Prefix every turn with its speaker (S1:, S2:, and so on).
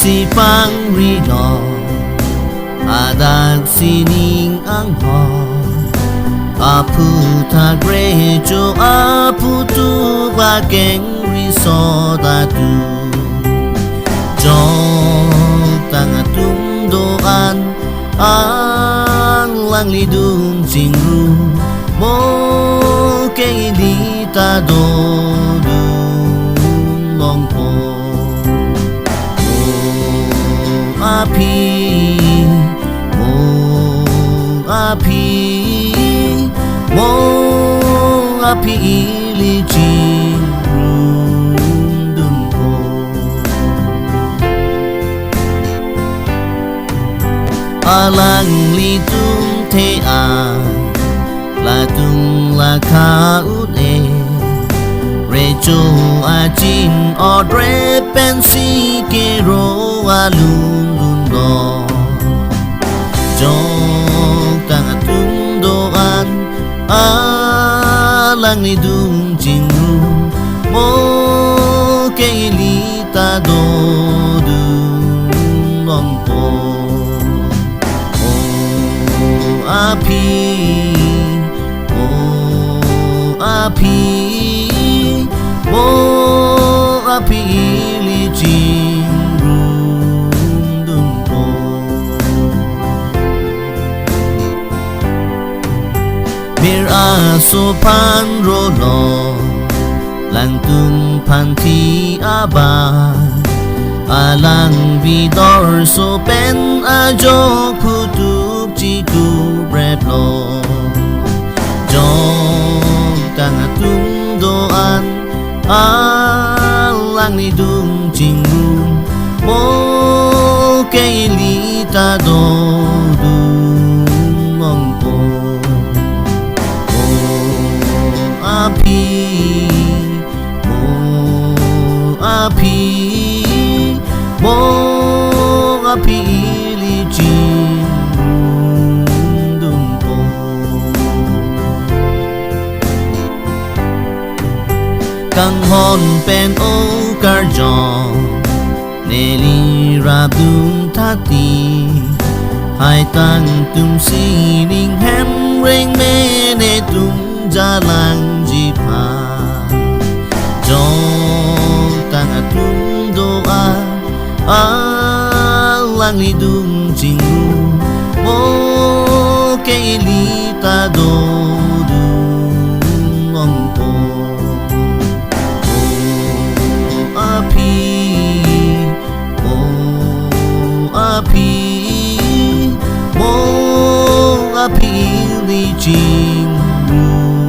S1: si pang rino adag sining ang ho apu ta grejo apu tu bageng riso datu jong tanga tung doan ang lang lidung jingru mo kay lita do longpo api ili rundun po alang litung te latung lakaut rejo ajin odre pensi kero alun lo jong tanga tung doan alang lidung jingru mo kay lita do longpo api ili jingru dumpo mir aso pan rolo lantung panti aba alang vidor so pen ajo putup jiku breblo jong tanga tung doan alang lidung jingru mo kay lita do longpo api ili dumpo kang hon pen o karjong neli rabdung tati hai tang tum sining hem ring mene tum jalang jipa jong tang atum doa alang lidung jingru mo kay lita do longpo api ili jingru